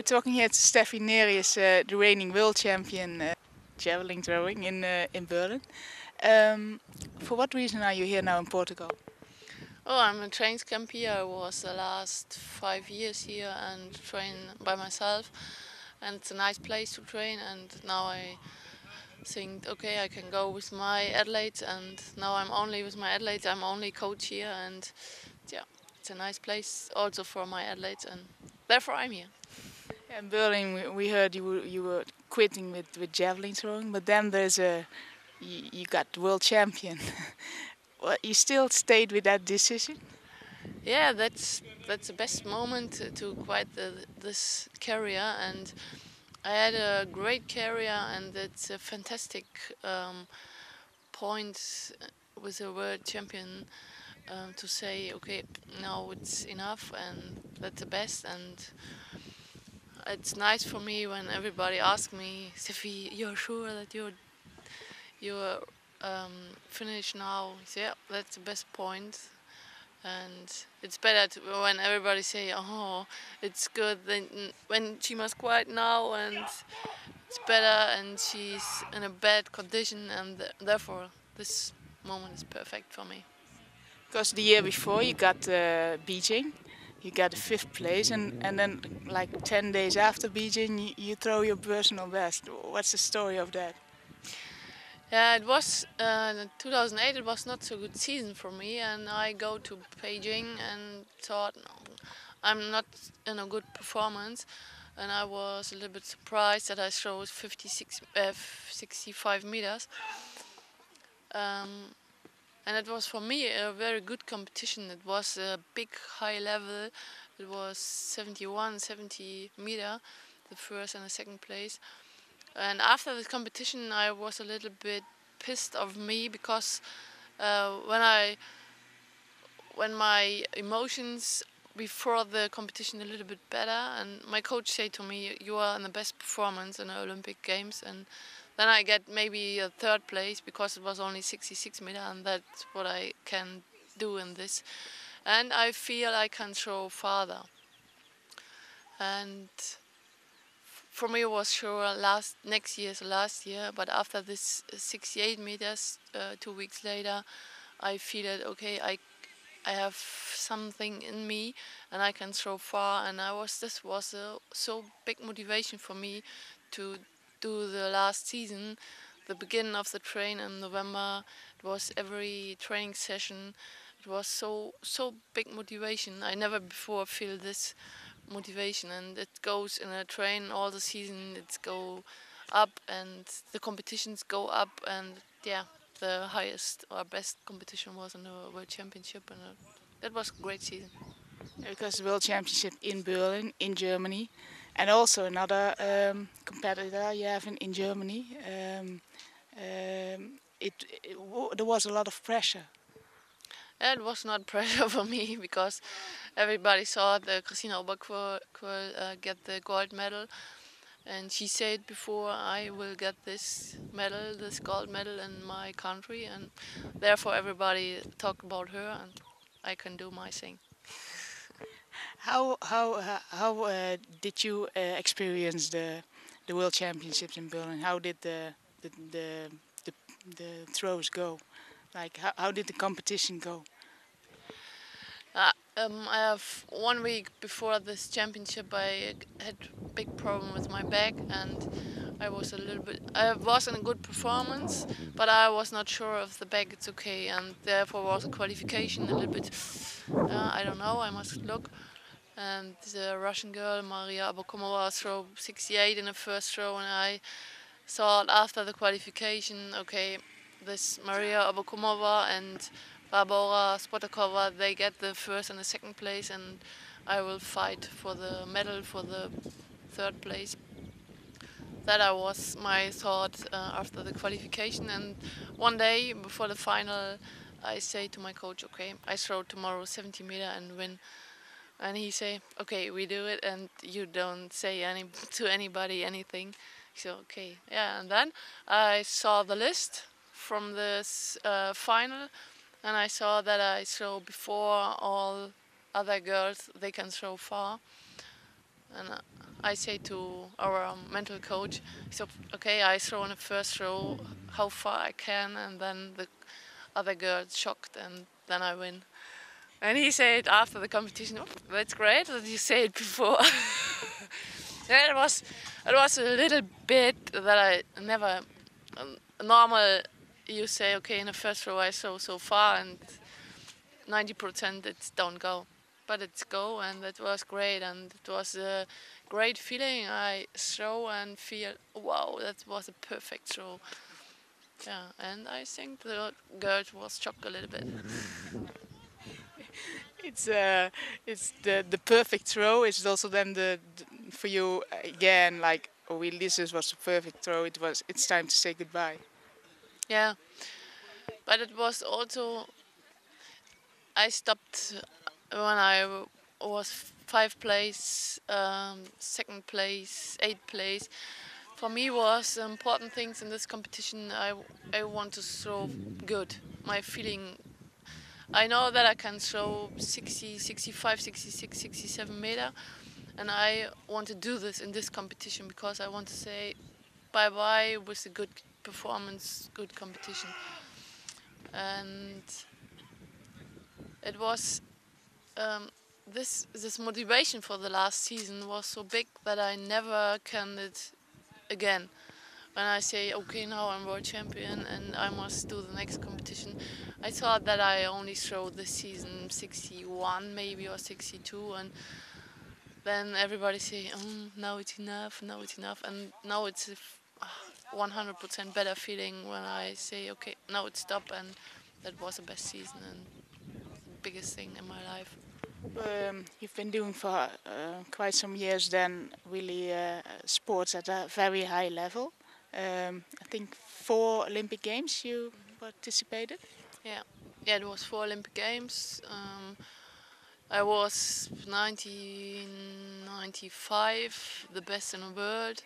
We're talking here to Steffi Nerius, the reigning world champion javelin throwing in Berlin. For what reason are you here now in Portugal? Oh, I'm a training camp here. I was the last 5 years here and train by myself, and it's a nice place to train. And now I think, okay, I can go with my athletes, and now I'm only with my athletes. I'm only coach here, and yeah, it's a nice place also for my athletes, and therefore I'm here. In Berlin, we heard you were quitting with javelin throwing, but then you got world champion. Well, you still stayed with that decision? Yeah, that's the best moment to quit this career, and I had a great career, and it's a fantastic point with a world champion to say, okay, now it's enough, and that's the best. And it's nice for me when everybody asks me, Steffi, you're sure that you're finished now? I say, yeah, that's the best point. And it's better when everybody say, oh, it's good than when she must quit now, and it's better, and she's in a bad condition, and therefore this moment is perfect for me. Because the year before you got Beijing, you got a fifth place, and then like 10 days after Beijing, you throw your personal best. What's the story of that? Yeah, it was 2008. It was not so good season for me, and I go to Beijing and thought, no, I'm not in a good performance, and I was a little bit surprised that I threw 65 meters. And it was for me a very good competition. It was a big high level. It was 71, 70 meter, the first and the second place. And after the competition, I was a little bit pissed of me because when my emotions before the competition a little bit better, and my coach said to me, "You are in the best performance in the Olympic Games," and then I get maybe a third place because it was only 66 meter, and that's what I can do in this. And I feel I can throw farther. And for me, it was sure next year's last year. But after this 68 meters, 2 weeks later, I feel that okay, I have something in me, and I can throw far. And this was a so big motivation for me to do the last season, the beginning of the train in November. It was every training session. It was so big motivation. I never before feel this motivation, and it goes in a train all the season. It's go up, and the competitions go up, and yeah, the highest or best competition was in the World Championship, and that was a great season. Because the World Championship in Berlin, in Germany, and also another competitor you have in Germany. There was a lot of pressure. It was not pressure for me because everybody saw the Christina Oberquirl get the gold medal, and she said before, I will get this medal, this gold medal in my country, and therefore everybody talked about her, and I can do my thing. How did you experience the World Championships in Berlin? How did the the the, the throws go? Like how did the competition go? I have 1 week before this championship. I had big problem with my back, and I was in a good performance, but I was not sure if the back it's okay, and therefore was a qualification a little bit. I don't know. I must look. And the Russian girl Maria Abakumova threw 68 in the first throw, and I thought after the qualification, okay, this Maria Abakumova and Barbara Spotakova, they get the first and the second place, and I will fight for the medal for the third place. That I was my thought after the qualification, and one day before the final, I say to my coach, okay, I throw tomorrow 70 meter and win. And he say, okay, we do it, and you don't say to anybody anything. So okay, yeah. And then I saw the list from this final, and I saw that I throw before all other girls. They can throw far, and I say to our mental coach, so okay, I throw in the first throw how far I can, and then the other girl shocked, and then I win. And he said after the competition, "Oh, that's great that you say it before." Yeah, it was a little bit that I never normal. You say okay in the first row I throw so far, and 90% it's don't go, but it's go, and it was great, and it was a great feeling. I throw and feel wow, that was a perfect throw. Yeah, and I think the girls was shocked a little bit. It's the perfect throw. It's also then for you again like, oh, really, this was a perfect throw. It's time to say goodbye. Yeah, but it was also I stopped when I was 5th place, 2nd place, 8th place. For me was important things in this competition. I want to throw good. My feeling, I know that I can throw 60, 65, 66, 67 meter, and I want to do this in this competition because I want to say bye bye with a good performance, good competition. And it was this motivation for the last season was so big that I never can it again. When I say okay, now I'm world champion and I must do the next competition, I thought that I only throw this season 61 maybe or 62, and then everybody say, now it's enough, now it's enough, and now it's a 100% better feeling when I say okay, now it's stop, and that was the best season and the biggest thing in my life. You've been doing for quite some years then really sports at a very high level. I think 4 Olympic Games you participated. Yeah, yeah, it was 4 Olympic Games. I was 1995 the best in the world,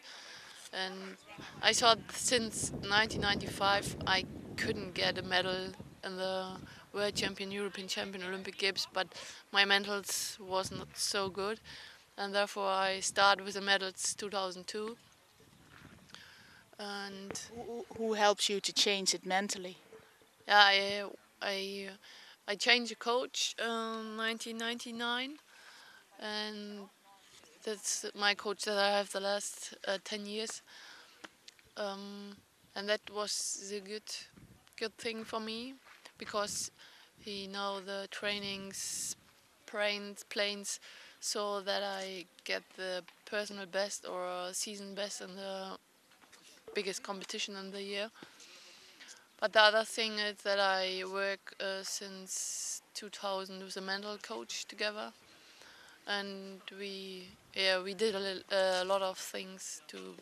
and I thought since 1995 I couldn't get a medal in the world champion, European champion, Olympic Games, but my mentals was not so good, and therefore I started with the medals 2002. And Who helps you to change it mentally? yeah, I I changed a coach in 1999, and that's my coach that I have the last 10 years. And that was the good thing for me because he know the trainings, planes, so that I get the personal best or season best in the biggest competition in the year. But the other thing is that I work since 2000 with a mental coach together, and we did a lot of things to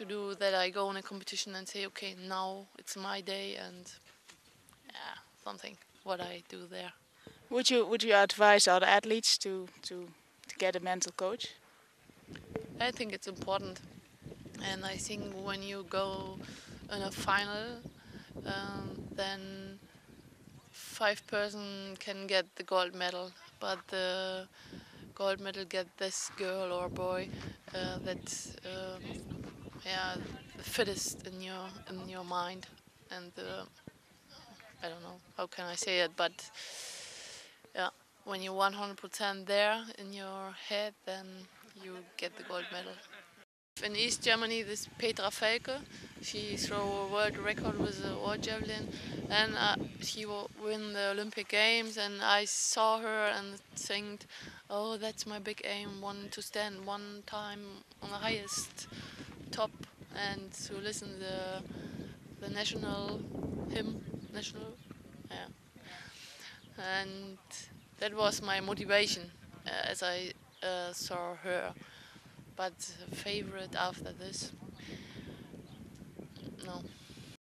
do that. I go in a competition and say, okay, now it's my day, and yeah, something what I do there. Would you advise other athletes to get a mental coach? I think it's important, and I think when you go in a final, then 5 person can get the gold medal, but the gold medal get this girl or boy that's yeah, the fittest in your mind, and I don't know how can I say it, but yeah, when you're 100% there in your head, then you get the gold medal. In East Germany, this Petra Felke, she throw a world record with the war javelin, and she will win the Olympic Games. And I saw her and think, oh, that's my big aim: one to stand one time on the highest top and to listen the national hymn, national, yeah. And that was my motivation as I saw her. But favorite after this, no.